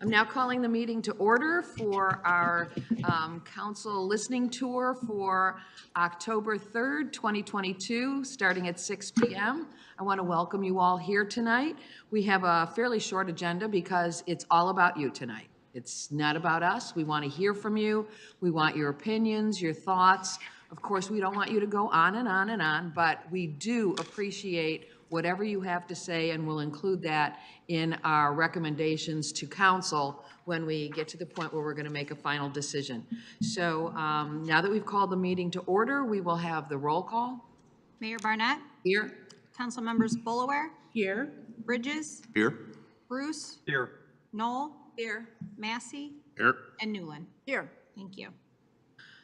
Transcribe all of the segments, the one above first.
I'm now calling the meeting to order for our council listening tour for October 3rd, 2022, starting at 6 p.m. I want to welcome you all here tonight. We have a fairly short agenda because it's all about you tonight. It's not about us. We want to hear from you. We want your opinions, your thoughts. Of course, we don't want you to go on and on and on, but we do appreciate whatever you have to say, and we'll include that in our recommendations to council when we get to the point where we're going to make a final decision. So now that we've called the meeting to order, we will have the roll call. Mayor Barnett. Here. Council members Bullaware. Here. Bridges. Here. Bruce. Here. Knoll. Here. Massey. Here. And Newland. Here. Thank you.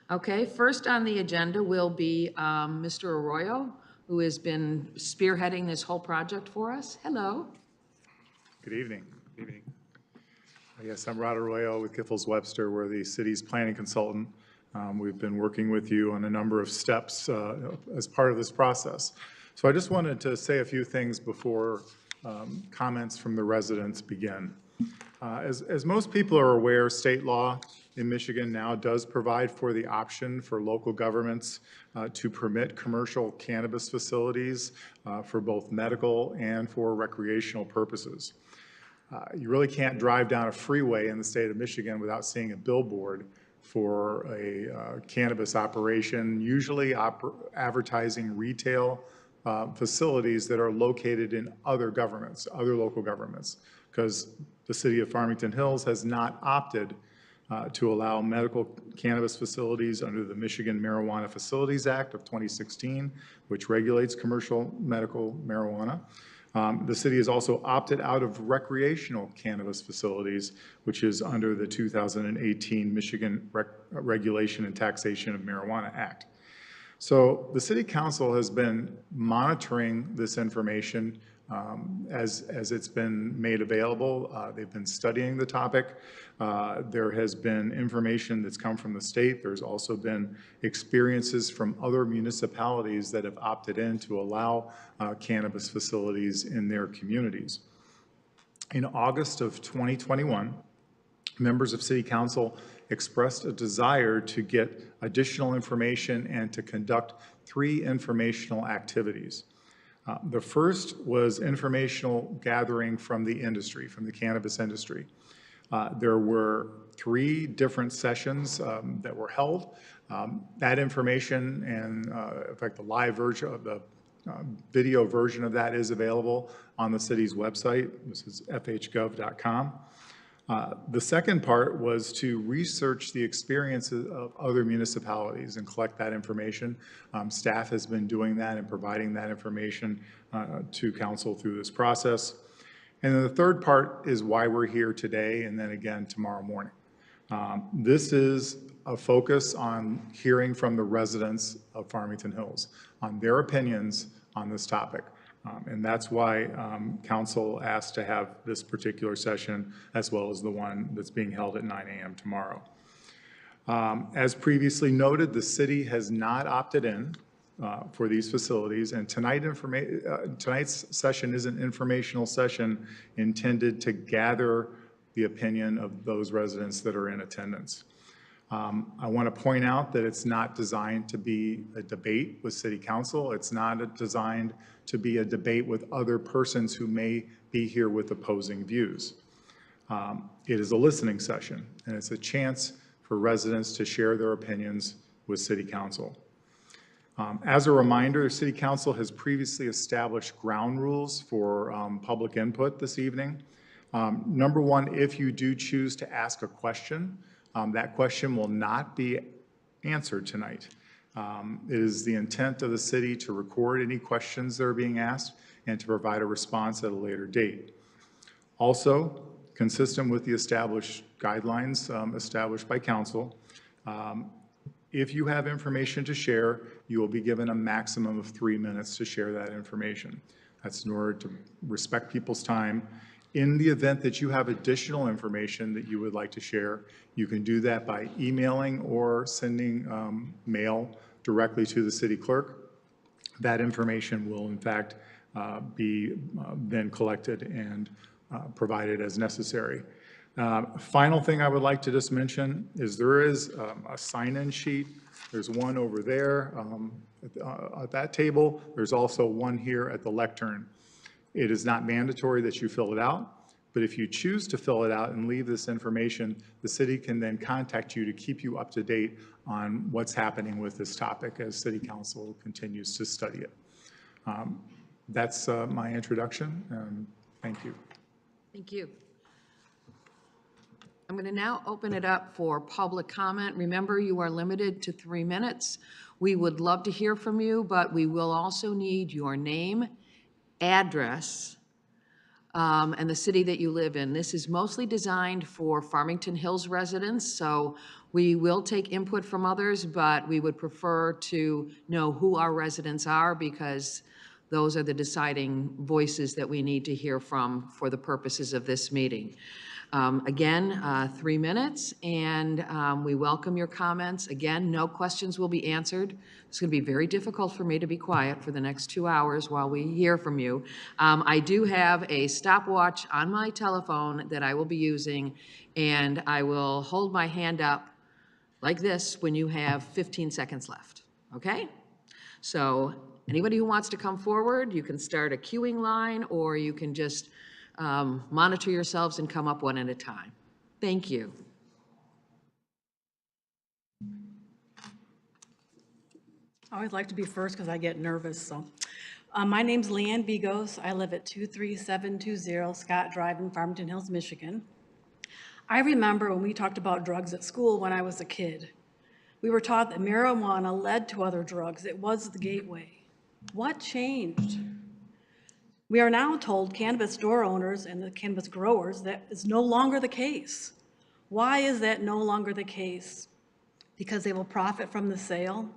Okay, first on the agenda will be Mr. Arroyo, who has been spearheading this whole project for us. Hello. Good evening. Good evening. Yes, I'm Rod Arroyo with Giffords Webster. We're the city's planning consultant. We've been working with you on a number of steps as part of this process. So I just wanted to say a few things before comments from the residents begin. As most people are aware, state law in Michigan now does provide for the option for local governments to permit commercial cannabis facilities for both medical and for recreational purposes. You really can't drive down a freeway in the state of Michigan without seeing a billboard for a cannabis operation, usually advertising retail facilities that are located in other governments, other local governments, because the city of Farmington Hills has not opted to allow medical cannabis facilities under the Michigan Marijuana Facilities Act of 2016, which regulates commercial medical marijuana. The city has also opted out of recreational cannabis facilities, which is under the 2018 Michigan Regulation and Taxation of Marijuana Act. So the City Council has been monitoring this information as it's been made available. They've been studying the topic. There has been information that's come from the state. There's also been experiences from other municipalities that have opted in to allow cannabis facilities in their communities. In August of 2021, members of City Council expressed a desire to get additional information and to conduct 3 informational activities. The first was informational gathering from the industry, from the cannabis industry. There were 3 different sessions that were held. That information and, in fact, the live version of the video version of that is available on the city's website. This is fhgov.com. The second part was to research the experiences of other municipalities and collect that information. Staff has been doing that and providing that information to council through this process. And then the third part is why we're here today and then again tomorrow morning. This is a focus on hearing from the residents of Farmington Hills on their opinions on this topic. And that's why council asked to have this particular session as well as the one that's being held at 9 a.m. tomorrow. As previously noted, the city has not opted in for these facilities, and tonight's session is an informational session intended to gather the opinion of those residents that are in attendance. I want to point out that it's not designed to be a debate with City Council. It's not designed to be a debate with other persons who may be here with opposing views. It is a listening session, and it's a chance for residents to share their opinions with City Council. As a reminder, City Council has previously established ground rules for public input this evening. Number 1, if you do choose to ask a question, that question will not be answered tonight. It is the intent of the city to record any questions that are being asked and to provide a response at a later date. Also, consistent with the established guidelines established by council, if you have information to share, you will be given a maximum of 3 minutes to share that information. That's in order to respect people's time. In the event that you have additional information that you would like to share, you can do that by emailing or sending mail directly to the city clerk. That information will in fact be then collected and provided as necessary. Final thing I would like to just mention is there is a sign-in sheet. There's one over there at that table. There's also one here at the lectern. It is not mandatory that you fill it out, but if you choose to fill it out and leave this information, the city can then contact you to keep you up to date on what's happening with this topic as City Council continues to study it. That's my introduction. Thank you. Thank you. I'm going to now open it up for public comment. Remember, you are limited to 3 minutes. We would love to hear from you, but we will also need your name, address, and the city that you live in. This is mostly designed for Farmington Hills residents, so we will take input from others, but we would prefer to know who our residents are because those are the deciding voices that we need to hear from for the purposes of this meeting. Again, 3 minutes, and we welcome your comments. Again, no questions will be answered. It's going to be very difficult for me to be quiet for the next 2 hours while we hear from you. I do have a stopwatch on my telephone that I will be using, and I will hold my hand up like this when you have 15 seconds left, okay? So anybody who wants to come forward, you can start a queuing line, or you can just monitor yourselves and come up one at a time. Thank you. I always like to be first because I get nervous, so. My name's Leanne Bigos. I live at 23720 Scott Drive in Farmington Hills, Michigan. I remember when we talked about drugs at school when I was a kid. We were taught that marijuana led to other drugs. It was the gateway. What changed? We are now told cannabis store owners and the cannabis growers that is no longer the case. Why is that no longer the case? Because they will profit from the sale?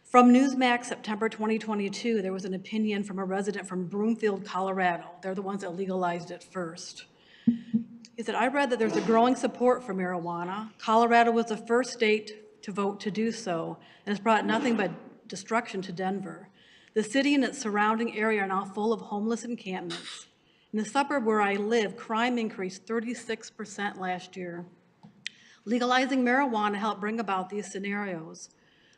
From Newsmax, September 2022, there was an opinion from a resident from Broomfield, Colorado. They're the ones that legalized it first. He said, I read that there's a growing support for marijuana. Colorado was the first state to vote to do so, and it's brought nothing but destruction to Denver. The city and its surrounding area are now full of homeless encampments. In the suburb where I live, crime increased 36% last year. Legalizing marijuana helped bring about these scenarios.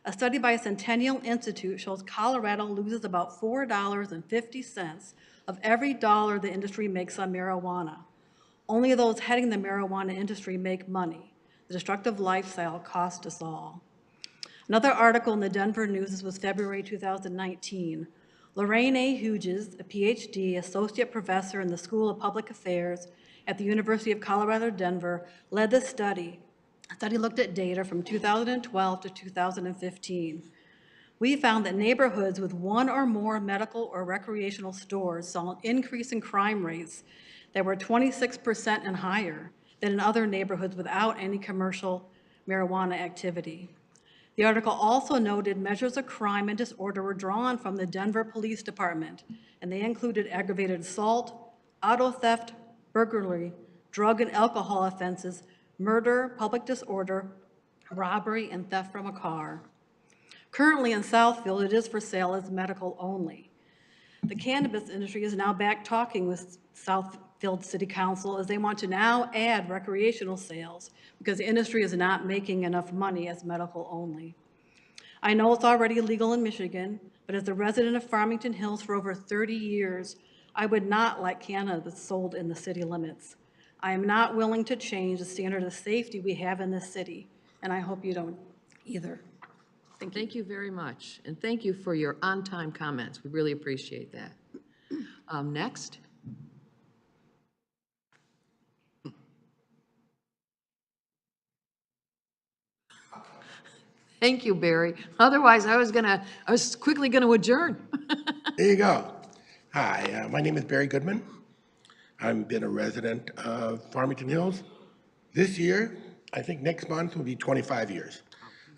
A study by Centennial Institute shows Colorado loses about $4.50 of every dollar the industry makes on marijuana. Only those heading the marijuana industry make money. The destructive lifestyle cost us all. Another article in the Denver News was February 2019. Lorraine A. Hughes, a PhD, associate professor in the School of Public Affairs at the University of Colorado, Denver, led the study. The study looked at data from 2012 to 2015. We found that neighborhoods with one or more medical or recreational stores saw an increase in crime rates that were 26% and higher than in other neighborhoods without any commercial marijuana activity. The article also noted measures of crime and disorder were drawn from the Denver Police Department, and they included aggravated assault, auto theft, burglary, drug and alcohol offenses, murder, public disorder, robbery, and theft from a car. Currently in Southfield, it is for sale as medical only. The cannabis industry is now back talking with Southfield City Council as they want to now add recreational sales because the industry is not making enough money as medical only. I know it's already illegal in Michigan, but as a resident of Farmington Hills for over 30 years, I would not like cannabis sold in the city limits. I am not willing to change the standard of safety we have in this city, and I hope you don't either. Thank you. Thank you very much, and thank you for your on-time comments. We really appreciate that. Next. Thank you, Barry. Otherwise, I was quickly gonna adjourn. There you go. Hi, my name is Barry Goodman. I've been a resident of Farmington Hills. This year, I think next month will be 25 years.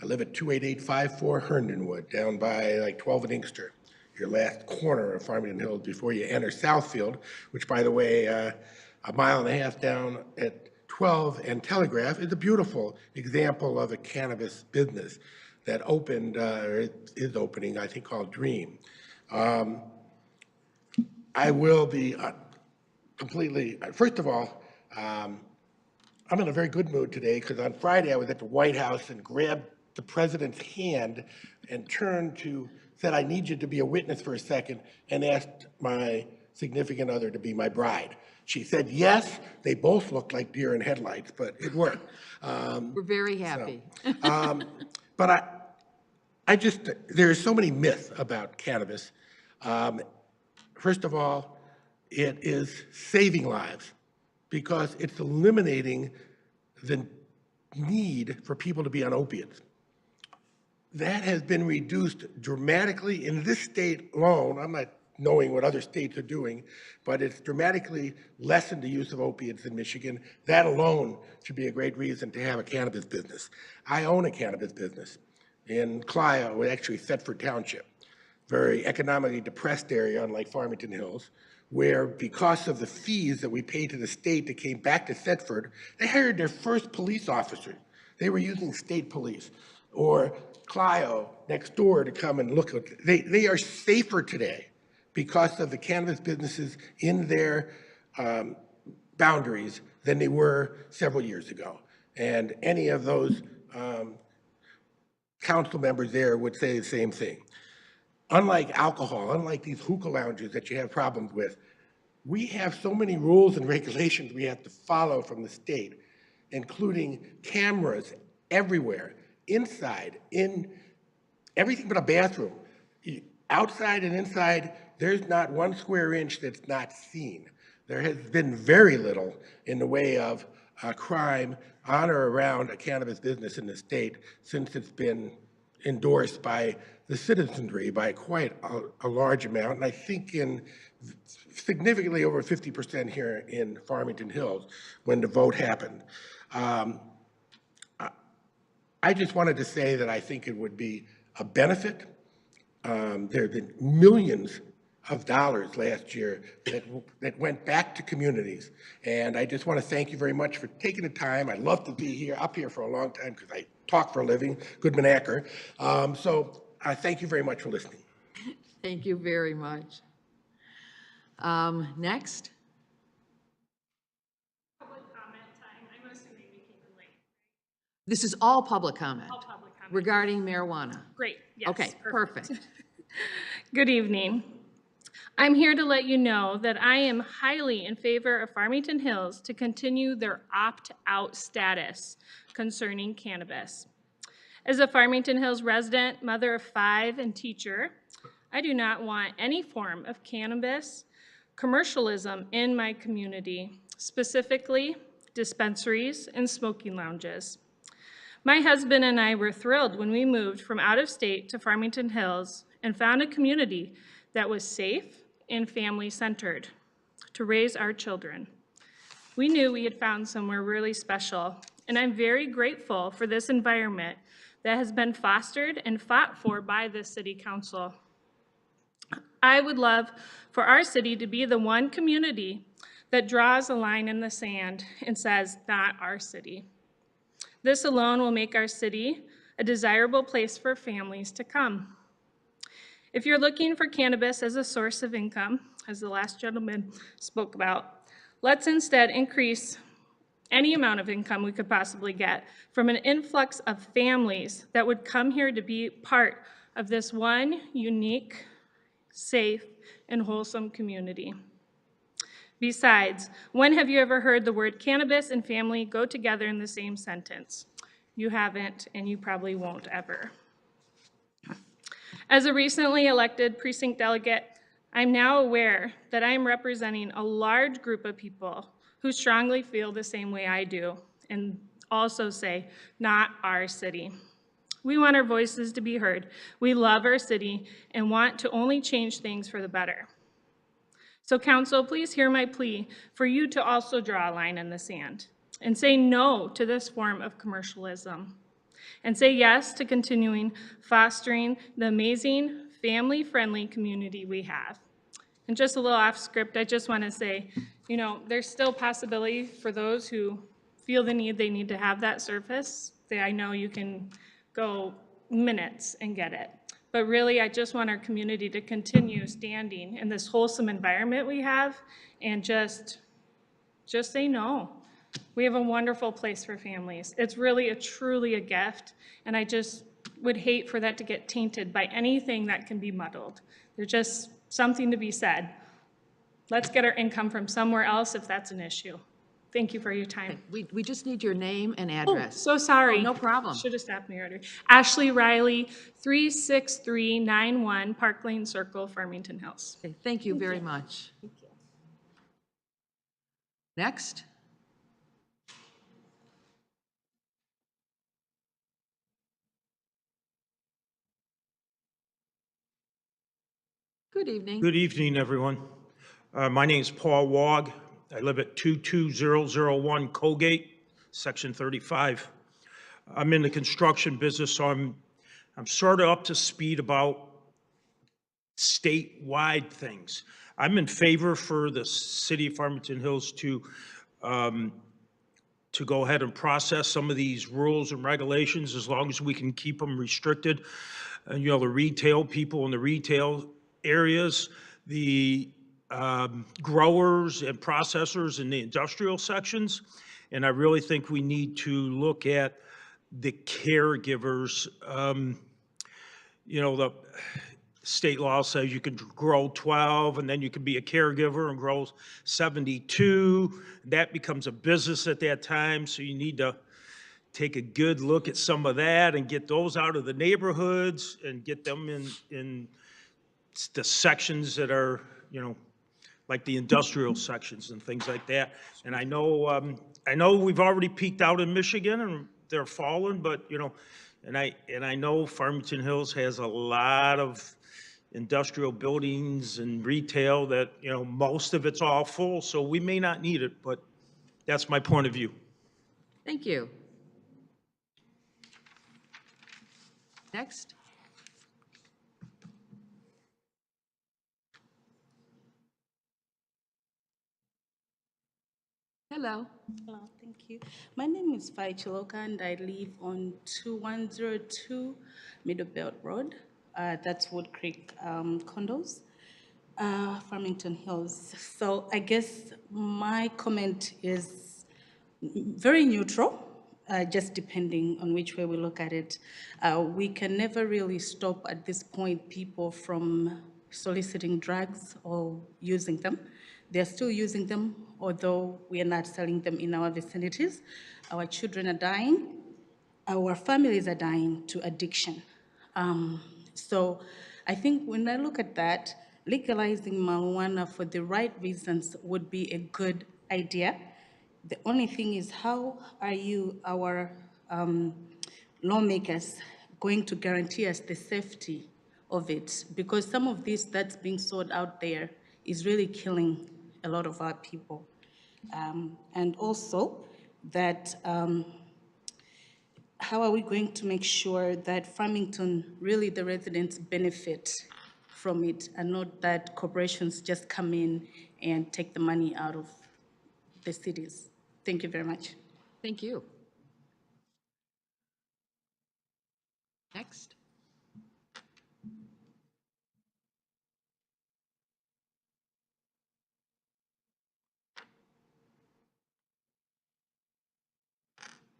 I live at 28854 Herndonwood, down by like 12 and Inkster, your last corner of Farmington Hills before you enter Southfield, which, by the way, a mile and a half down at 12 and Telegraph is a beautiful example of a cannabis business that opened, or is opening, I think, called Dream. I will be completely, first of all, I'm in a very good mood today because on Friday I was at the White House and grabbed the president's hand and said, I need you to be a witness for a second, and asked my significant other to be my bride. She said yes. They both looked like deer in headlights, but it worked. We're very happy. But there's so many myths about cannabis. First of all, it is saving lives because it's eliminating the need for people to be on opiates. That has been reduced dramatically in this state alone. I'm not knowing what other states are doing, but it's dramatically lessened the use of opiates in Michigan. That alone should be a great reason to have a cannabis business. I own a cannabis business in Clio, actually Thetford Township, very economically depressed area unlike Farmington Hills, where because of the fees that we paid to the state that came back to Thetford, they hired their first police officers. They were using state police. Or Clio next door to come and look. They are safer today because of the cannabis businesses in their boundaries than they were several years ago. And any of those council members there would say the same thing. Unlike alcohol, unlike these hookah lounges that you have problems with, we have so many rules and regulations we have to follow from the state, including cameras everywhere, inside, in everything but a bathroom. Outside and inside, there's not 1 square inch that's not seen. There has been very little in the way of crime on or around a cannabis business in the state since it's been endorsed by the citizenry by quite a large amount, and I think in significantly over 50% here in Farmington Hills when the vote happened. I just wanted to say that I think it would be a benefit. There have been millions of dollars last year that went back to communities. And I just want to thank you very much for taking the time. I'd love to be up here for a long time because I talk for a living, Goodman Acker. So I thank you very much for listening. Thank you very much. Next. Public comment time. I'm assuming we came in late. This is all public comment All public comment. regarding marijuana. Great. Yes. Okay, perfect. Good evening. I'm here to let you know that I am highly in favor of Farmington Hills to continue their opt-out status concerning cannabis. As a Farmington Hills resident, mother of 5, and teacher, I do not want any form of cannabis commercialism in my community, specifically dispensaries and smoking lounges. My husband and I were thrilled when we moved from out of state to Farmington Hills and found a community that was safe and family-centered to raise our children. We knew we had found somewhere really special, and I'm very grateful for this environment that has been fostered and fought for by this city council. I would love for our city to be the one community that draws a line in the sand and says, not our city. This alone will make our city a desirable place for families to come. If you're looking for cannabis as a source of income, as the last gentleman spoke about, let's instead increase any amount of income we could possibly get from an influx of families that would come here to be part of this one unique, safe, and wholesome community. Besides, when have you ever heard the word cannabis and family go together in the same sentence? You haven't, and you probably won't ever. As a recently elected precinct delegate, I'm now aware that I'm representing a large group of people who strongly feel the same way I do and also say, not our city. We want our voices to be heard. We love our city and want to only change things for the better. So council, please hear my plea for you to also draw a line in the sand and say no to this form of commercialism and say yes to continuing fostering the amazing family-friendly community we have. And just a little off script, I just want to say, you know, there's still possibility for those who feel the need, they need to have that service. I know you can go minutes and get it. But really, I just want our community to continue standing in this wholesome environment we have and just say no. We have a wonderful place for families. It's really truly a gift, and I just would hate for that to get tainted by anything that can be muddled. There's just something to be said. Let's get our income from somewhere else if that's an issue. Thank you for your time. We just need your name and Oh, address. so sorry. Oh, no problem. Should have stopped me earlier. Ashley Riley, 36391 Park Lane Circle, Farmington Hills. Okay, thank you very much. Next. Good evening. Good evening, everyone. My name is Paul Wog. I live at 22001 Colgate, Section 35. I'm in the construction business, so I'm sort of up to speed about statewide things. I'm in favor for the city of Farmington Hills to go ahead and process some of these rules and regulations as long as we can keep them restricted. You know, the retail people in the retail areas, the growers and processors in the industrial sections. And I really think we need to look at the caregivers. You know, the state law says you can grow 12 and then you can be a caregiver and grow 72. That becomes a business at that time, so you need to take a good look at some of that and get those out of the neighborhoods and get them in the sections that are, you know, like the industrial sections and things like that. And I know we've already peaked out in Michigan and they're falling, but, you know, and I know Farmington Hills has a lot of industrial buildings and retail that, you know, most of it's all full, so we may not need it, but that's my point of view. Thank you. Next. Hello. Hello, thank you. My name is Fai Chiloka and I live on 2102 Middlebelt Road. That's Wood Creek condos, Farmington Hills. So I guess my comment is very neutral, just depending on which way we look at it. We can never really stop at this point people from soliciting drugs or using them. They're still using them, although we are not selling them in our vicinities. Our children are dying. Our families are dying to addiction. So I think when I look at that, legalizing marijuana for the right reasons would be a good idea. The only thing is, how are you, our lawmakers, going to guarantee us the safety of it? Because some of this that's being sold out there is really killing a lot of our people. And also that, how are we going to make sure that Farmington, really the residents benefit from it and not that corporations just come in and take the money out of the cities? Thank you very much. Thank you. Next.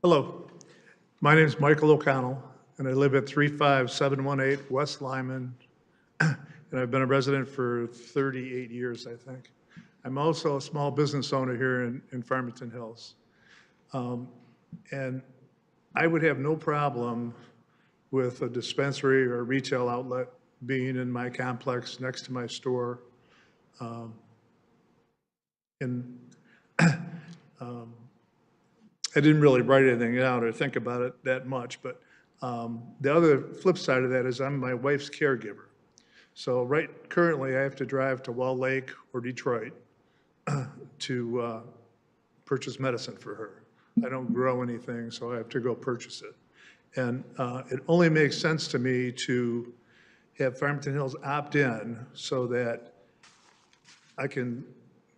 Hello, my name is Michael O'Connell, and I live at 35718 West Lyman, and I've been a resident for 38 years, I think. I'm also a small business owner here in Farmington Hills. And I would have no problem with a dispensary or a retail outlet being in my complex next to my store. I didn't really write anything out or think about it that much, but the other flip side of that is I'm my wife's caregiver. So currently I have to drive to Wall Lake or Detroit to purchase medicine for her. I don't grow anything, so I have to go purchase it. And it only makes sense to me to have Farmington Hills opt in so that I can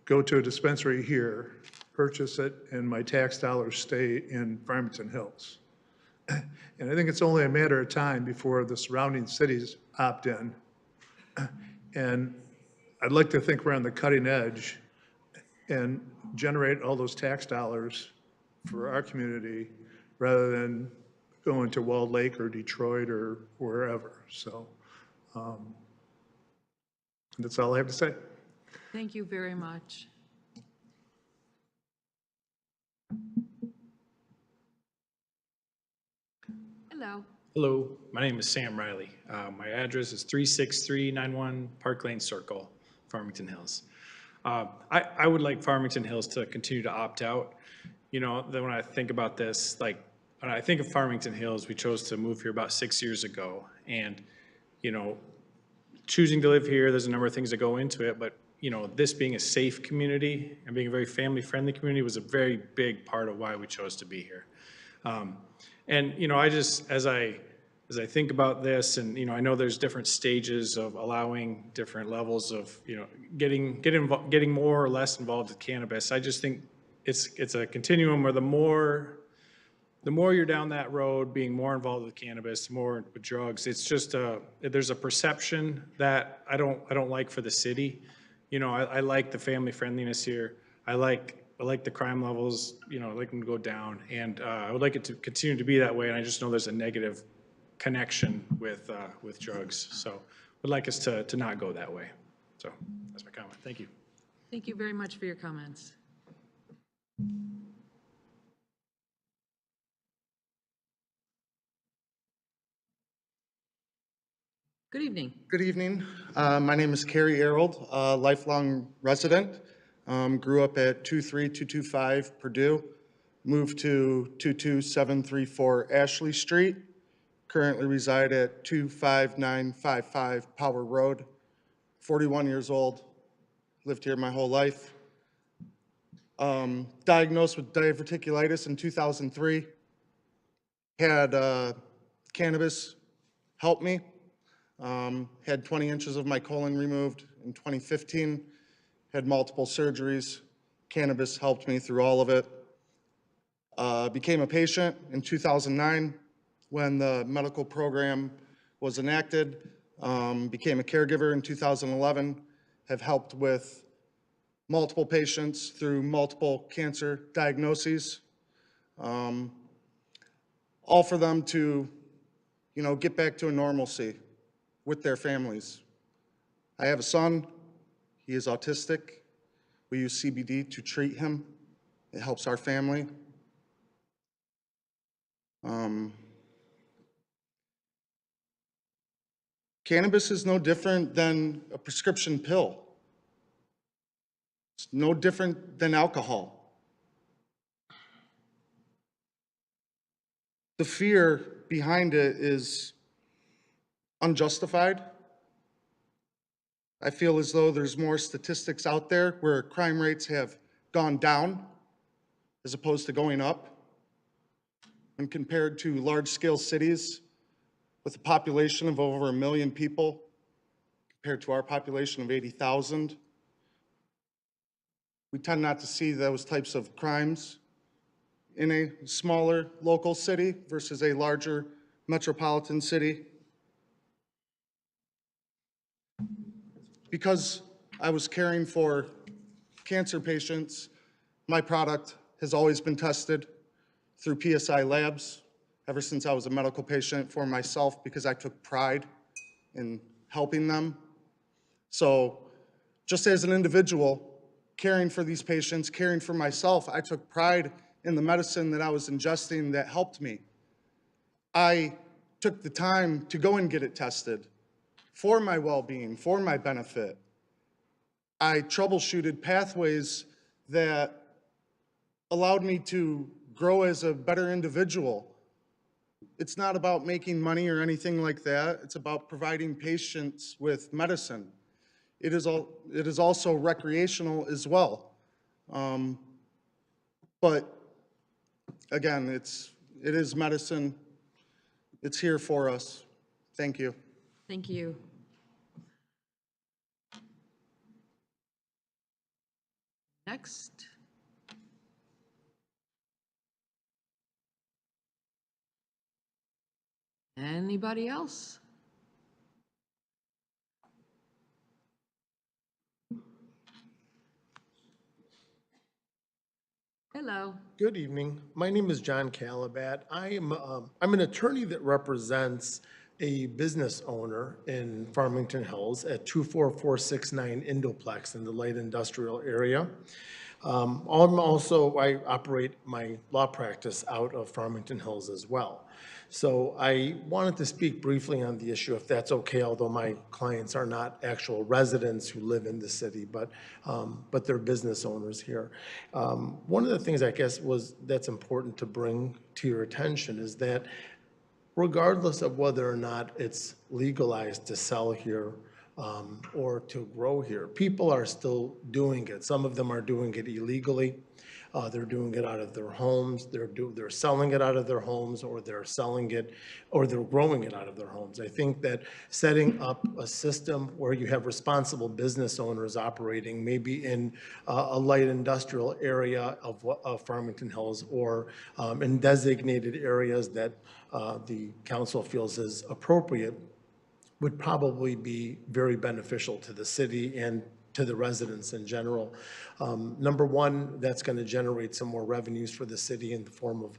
go to a dispensary here, purchase it, and my tax dollars stay in Farmington Hills. And I think it's only a matter of time before the surrounding cities opt in. And I'd like to think we're on the cutting edge and generate all those tax dollars for our community rather than going to Walled Lake or Detroit or wherever. So that's all I have to say. Thank you very much. Hello. Hello, my name is Sam Riley. My address is 36391 Park Lane Circle, Farmington Hills. I would like Farmington Hills to continue to opt out. You know, then when I think about this, like, when I think of Farmington Hills, we chose to move here about 6 years ago. And, you know, choosing to live here, there's a number of things that go into it, but, you know, this being a safe community and being a very family-friendly community was a very big part of why we chose to be here. And, you know, I just, as I think about this, and, you know, I know there's different stages of allowing different levels of, you know, getting more or less involved with cannabis. I just think it's a continuum where the more you're down that road, being more involved with cannabis, more with drugs, it's just there's a perception that I don't like for the city. You know, I like the family friendliness here. I like the crime levels, you know, I like them to go down, and I would like it to continue to be that way, and I just know there's a negative connection with drugs, so would like us to not go that way. So that's my comment. Thank you. Thank you very much for your comments. Good evening. Good evening. My name is Kerry Arold, a lifelong resident. Grew up at 23225 Purdue, moved to 22734 Ashley Street, currently reside at 25955 Power Road, 41 years old, lived here my whole life. Diagnosed with diverticulitis in 2003, had cannabis help me. Had 20 inches of my colon removed in 2015, had multiple surgeries. Cannabis helped me through all of it. Became a patient in 2009 when the medical program was enacted. Became a caregiver in 2011, have helped with multiple patients through multiple cancer diagnoses. All for them to, you know, get back to a normalcy with their families. I have a son, he is autistic. We use CBD to treat him. It helps our family. Cannabis is no different than a prescription pill. It's no different than alcohol. The fear behind it is unjustified. I feel as though there's more statistics out there where crime rates have gone down as opposed to going up. When compared to large-scale cities with a population of over 1 million people, compared to our population of 80,000, we tend not to see those types of crimes in a smaller local city versus a larger metropolitan city. Because I was caring for cancer patients, my product has always been tested through PSI labs ever since I was a medical patient for myself, because I took pride in helping them. So just as an individual, caring for these patients, caring for myself, I took pride in the medicine that I was ingesting that helped me. I took the time to go and get it tested for my well-being, for my benefit. I troubleshooted pathways that allowed me to grow as a better individual. It's not about making money or anything like that. It's about providing patients with medicine. It is also recreational as well. But again, it is medicine. It's here for us. Thank you. Thank you. Next. Anybody else? Hello. Good evening. My name is John Calabat. I'm an attorney that represents a business owner in Farmington Hills at 24469 Indoplex in the light industrial area. I operate my law practice out of Farmington Hills as well. So I wanted to speak briefly on the issue, if that's okay, although my clients are not actual residents who live in the city, but they're business owners here. One of the things I guess that's important to bring to your attention is that regardless of whether or not it's legalized to sell here or to grow here, people are still doing it. Some of them are doing it illegally. They're doing it out of their homes. They're selling it out of their homes, or they're selling it, or they're growing it out of their homes. I think that setting up a system where you have responsible business owners operating, maybe in a light industrial area of Farmington Hills, or in designated areas that the council feels is appropriate, would probably be very beneficial to the city and to the residents in general. Number one, that's going to generate some more revenues for the city in the form of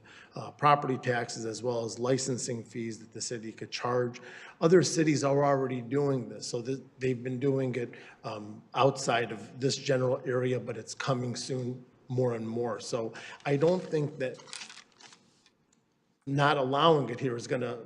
property taxes, as well as licensing fees that the city could charge. Other cities are already doing this, so they've been doing it outside of this general area, but it's coming soon more and more. So I don't think that not allowing it here is going to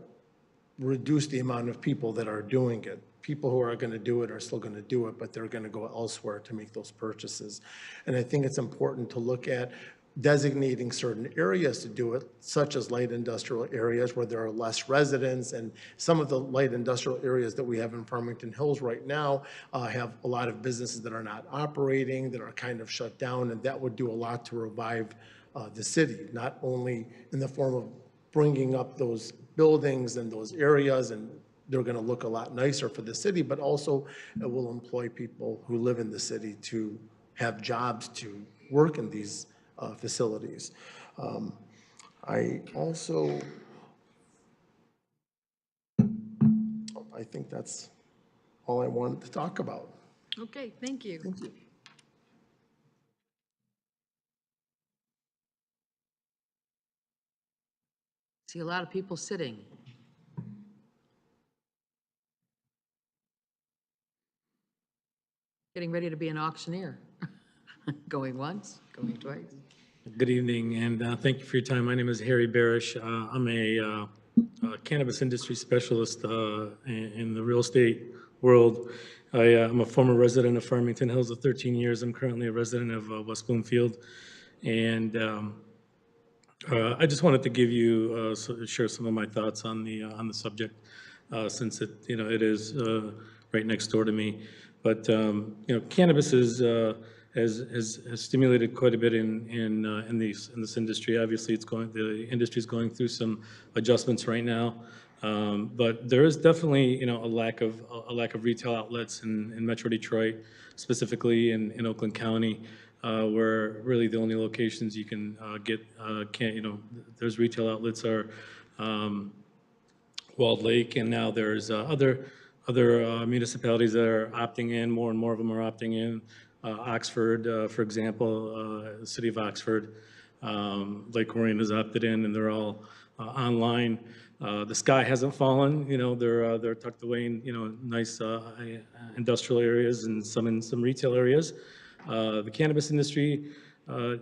reduce the amount of people that are doing it. People who are going to do it are still going to do it, but they're going to go elsewhere to make those purchases. And I think it's important to look at designating certain areas to do it, such as light industrial areas where there are less residents. And some of the light industrial areas that we have in Farmington Hills right now have a lot of businesses that are not operating, that are kind of shut down, and that would do a lot to revive the city, not only in the form of bringing up those buildings and those areas, and they're going to look a lot nicer for the city, but also it will employ people who live in the city to have jobs to work in these facilities. I think that's all I wanted to talk about. Okay, thank you. Thank you. See a lot of people sitting. Getting ready to be an auctioneer. Going once, going twice. Good evening, and thank you for your time. My name is Harry Barish. I'm a cannabis industry specialist in the real estate world. I'm a former resident of Farmington Hills of 13 years. I'm currently a resident of West Bloomfield, and I just wanted to give you share some of my thoughts on the subject, since it is right next door to me. But cannabis has stimulated quite a bit in this industry. Obviously, the industry is going through some adjustments right now, but there is definitely a lack of retail outlets in Metro Detroit, specifically in Oakland County, where really the only locations you can get there's retail outlets are Walled Lake, and now there's other municipalities that are opting in. More and more of them are opting in. Oxford, for example, the city of Oxford, Lake Orion has opted in, and they're all online. The sky hasn't fallen. They're tucked away in nice industrial areas and in some retail areas. The cannabis industry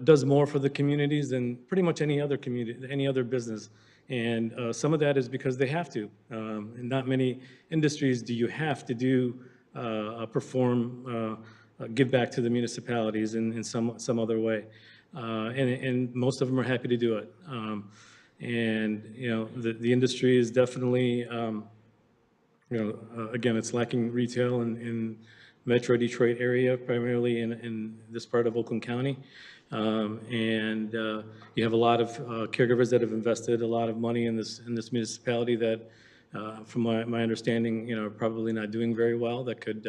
does more for the communities than pretty much any other community, any other business. And some of that is because they have to. In not many industries do you have to give back to the municipalities in some other way. And most of them are happy to do it. The industry is definitely, again, it's lacking retail in Metro Detroit area, primarily in this part of Oakland County. You have a lot of caregivers that have invested a lot of money in this municipality that, from my understanding, are probably not doing very well, that could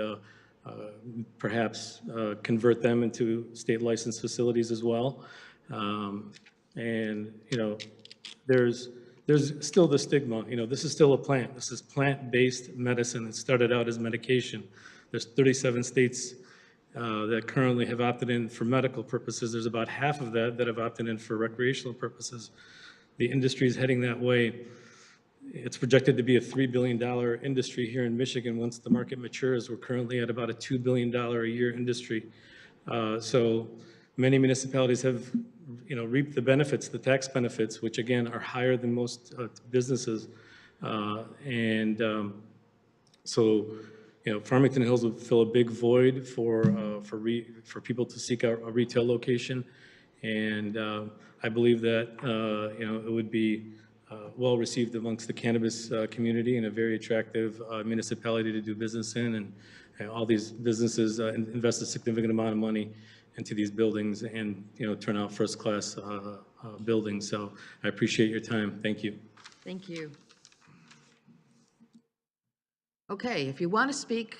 perhaps convert them into state licensed facilities as well. There's still the stigma. This is still a plant. This is plant-based medicine. It started out as medication. There's 37 states that currently have opted in for medical purposes. There's about half of that that have opted in for recreational purposes. The industry is heading that way. It's projected to be a $3 billion industry here in Michigan once the market matures. We're currently at about a $2 billion a year industry. So many municipalities have, reaped the benefits, the tax benefits, which again are higher than most businesses. Farmington Hills would fill a big void for people to seek out a retail location. And I believe that, it would be well received amongst the cannabis community and a very attractive municipality to do business in. And all these businesses invest a significant amount of money into these buildings and, turn out first-class buildings. So I appreciate your time. Thank you. Thank you. Okay, if you want to speak,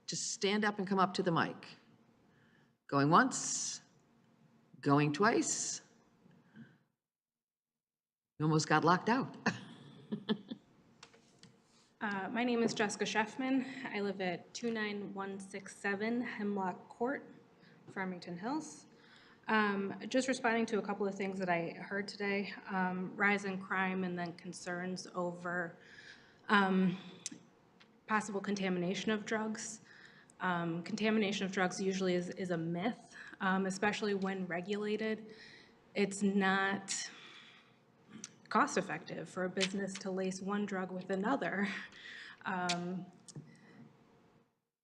just stand up and come up to the mic. Going once, going twice. You almost got locked out. My name is Jessica Sheffman. I live at 29167 Hemlock Court, Farmington Hills. Just responding to a couple of things that I heard today, rise in crime and then concerns over possible contamination of drugs. Contamination of drugs usually is a myth, especially when regulated. It's not cost-effective for a business to lace one drug with another.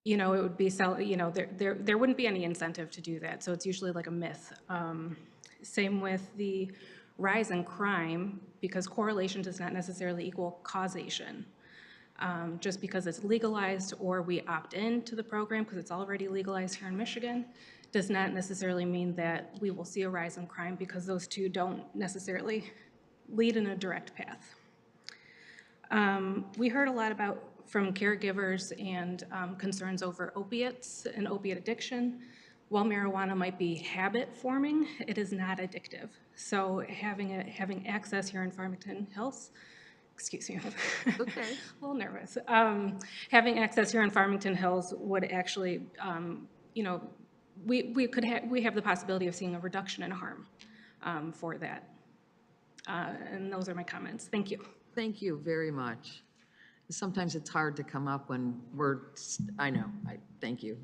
It would be there wouldn't be any incentive to do that. So it's usually like a myth. Same with the rise in crime, because correlation does not necessarily equal causation. Just because it's legalized or we opt in to the program because it's already legalized here in Michigan does not necessarily mean that we will see a rise in crime, because those two don't necessarily lead in a direct path. We heard a lot from caregivers and concerns over opiates and opiate addiction. While marijuana might be habit forming, it is not addictive. So having access here in Farmington Hills, excuse me, Okay. a little nervous. Having access here in Farmington Hills would actually, we have the possibility of seeing a reduction in harm for that. And those are my comments. Thank you. Thank you very much. Sometimes it's hard to come up when thank you.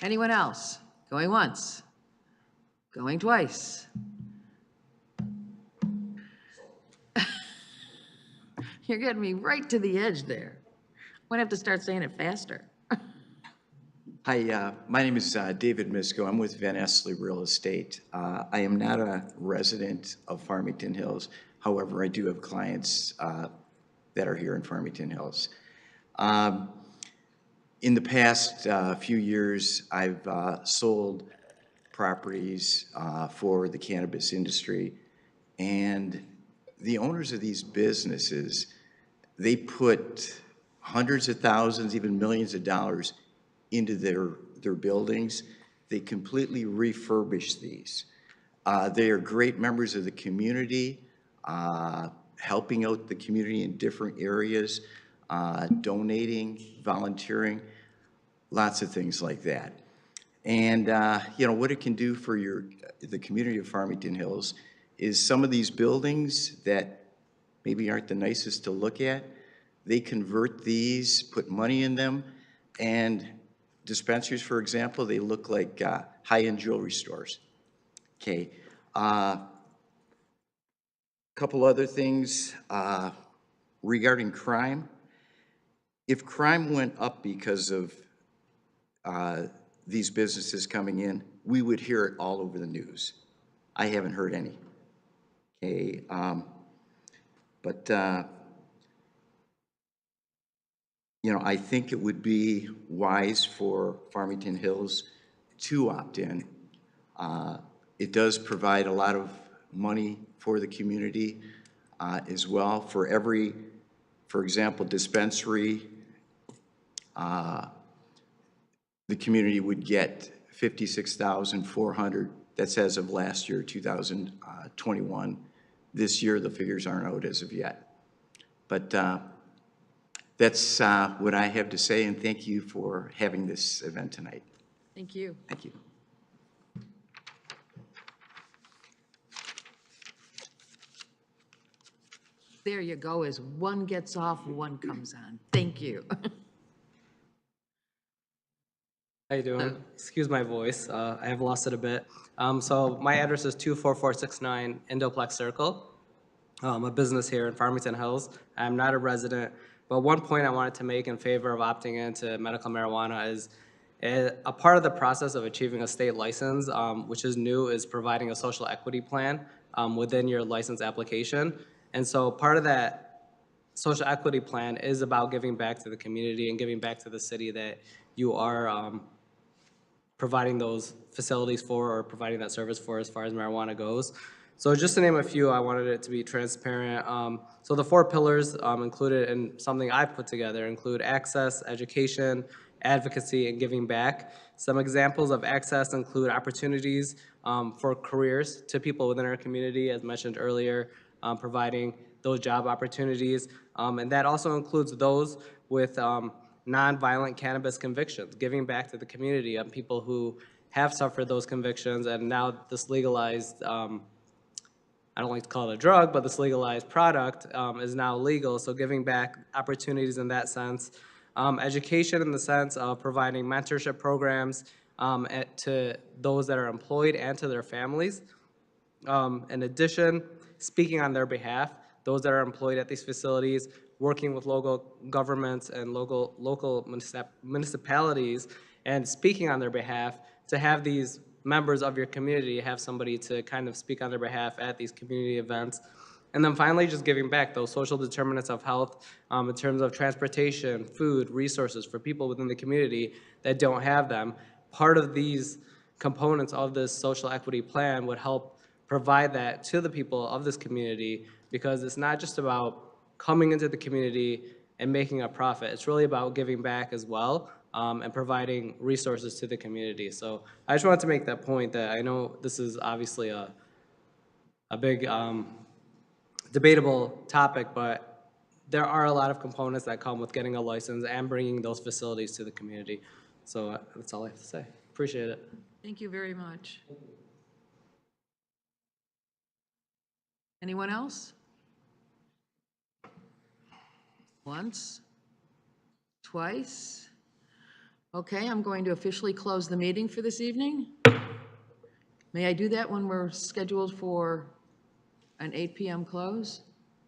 Anyone else? Going once? Going twice? You're getting me right to the edge there. I'm gonna have to start saying it faster. Hi, my name is David Misko. I'm with Van Essley Real Estate. I am not a resident of Farmington Hills. However, I do have clients that are here in Farmington Hills. In the past few years, I've sold properties for the cannabis industry, and the owners of these businesses, they put hundreds of thousands, even millions of dollars into their buildings. They completely refurbish these. They are great members of the community, helping out the community in different areas, donating, volunteering, lots of things like that. And what it can do for the community of Farmington Hills is some of these buildings that maybe aren't the nicest to look at, they convert these, put money in them, and dispensaries, for example, they look like high-end jewelry stores. Okay. Couple other things regarding crime. If crime went up because of these businesses coming in, we would hear it all over the news. I haven't heard any. Okay. I think it would be wise for Farmington Hills to opt in. It does provide a lot of money for the community as well. For every, for example, dispensary, the community would get $56,400. That's as of last year, 2021. This year, the figures aren't out as of yet. But That's what I have to say, and thank you for having this event tonight. Thank you. Thank you. There you go, as one gets off, one comes on. Thank you. How you doing? Excuse my voice. I have lost it a bit. So my address is 24469 Indoplex Circle. A business here in Farmington Hills. I'm not a resident, but one point I wanted to make in favor of opting into medical marijuana is a part of the process of achieving a state license, which is new, is providing a social equity plan within your license application. And so part of that social equity plan is about giving back to the community and giving back to the city that you are providing those facilities for or providing that service for as far as marijuana goes. So just to name a few, I wanted it to be transparent. So the 4 pillars included in something I've put together include access, education, advocacy, and giving back. Some examples of access include opportunities for careers to people within our community, as mentioned earlier, providing those job opportunities. And that also includes those with nonviolent cannabis convictions, giving back to the community of people who have suffered those convictions, and now this legalized, I don't like to call it a drug, but this legalized product is now legal, so giving back opportunities in that sense. Education in the sense of providing mentorship programs to those that are employed and to their families. In addition, speaking on their behalf, those that are employed at these facilities, working with local governments and local municipalities, and speaking on their behalf to have these members of your community have somebody to kind of speak on their behalf at these community events. And then finally, just giving back those social determinants of health in terms of transportation, food, resources for people within the community that don't have them. Part of these components of this social equity plan would help provide that to the people of this community, because it's not just about coming into the community and making a profit. It's really about giving back as well and providing resources to the community. So I just wanted to make that point that I know this is obviously a big debatable topic, but there are a lot of components that come with getting a license and bringing those facilities to the community. So that's all I have to say. Appreciate it. Thank you very much. Anyone else? Once? Twice? Okay, I'm going to officially close the meeting for this evening. May I do that when we're scheduled for an 8 p.m. close?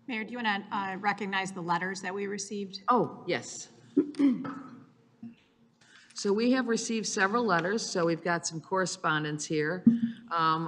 Mayor, do you want to recognize the letters that we received? Oh, yes. So we have received several letters, so we've got some correspondence here.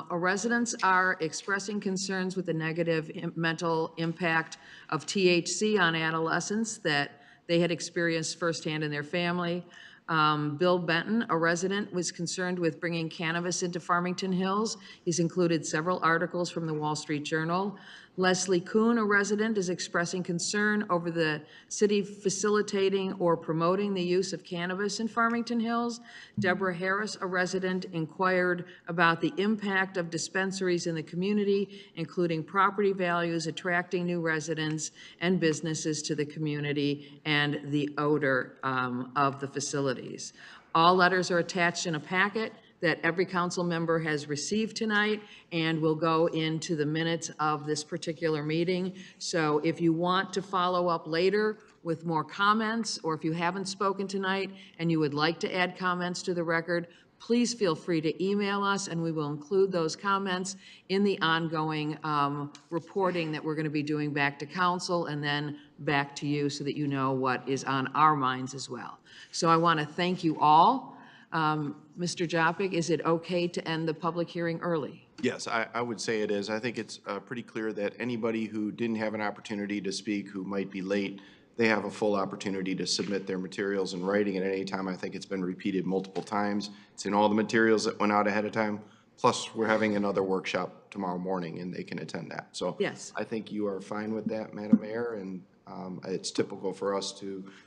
Residents are expressing concerns with the negative mental impact of THC on adolescents that they had experienced firsthand in their family. Bill Benton, a resident, was concerned with bringing cannabis into Farmington Hills. He's included several articles from the Wall Street Journal. Leslie Kuhn, a resident, is expressing concern over the city facilitating or promoting the use of cannabis in Farmington Hills. Deborah Harris, a resident, inquired about the impact of dispensaries in the community, including property values, attracting new residents and businesses to the community, and the odor of the facilities. All letters are attached in a packet that every council member has received tonight and will go into the minutes of this particular meeting. So if you want to follow up later with more comments, or if you haven't spoken tonight and you would like to add comments to the record, please feel free to email us, and we will include those comments in the ongoing reporting that we're going to be doing back to council and then back to you, so that you know what is on our minds as well. So I want to thank you all. Mr. Jopik, is it okay to end the public hearing early? Yes, I would say it is. I think it's pretty clear that anybody who didn't have an opportunity to speak, who might be late, they have a full opportunity to submit their materials in writing at any time. I think it's been repeated multiple times. It's in all the materials that went out ahead of time. Plus, we're having another workshop tomorrow morning, and they can attend that. So yes, I think you are fine with that, Madam Mayor, and It's typical for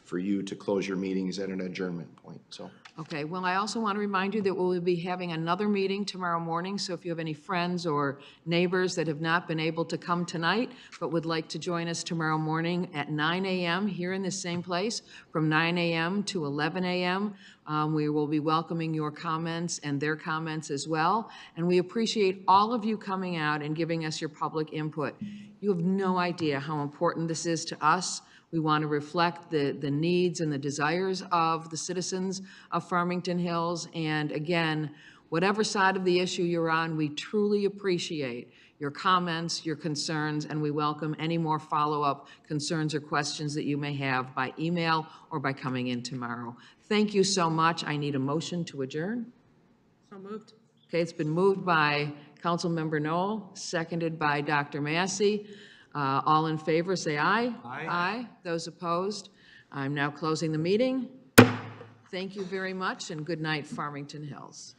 for you to close your meetings at an adjournment point, so. Okay, well, I also want to remind you that we'll be having another meeting tomorrow morning, so if you have any friends or neighbors that have not been able to come tonight, but would like to join us tomorrow morning at 9 a.m. here in this same place, from 9 a.m. to 11 a.m., we will be welcoming your comments and their comments as well, and we appreciate all of you coming out and giving us your public input. You have no idea how important this is to us. We want to reflect the needs and the desires of the citizens of Farmington Hills. And again, whatever side of the issue you're on, we truly appreciate your comments, your concerns, and we welcome any more follow-up concerns or questions that you may have by email or by coming in tomorrow. Thank you so much. I need a motion to adjourn. So moved. Okay, it's been moved by Councilmember Knoll, seconded by Dr. Massey. All in favor, say aye. Aye. Aye. Those opposed? I'm now closing the meeting. Thank you very much, and good night, Farmington Hills.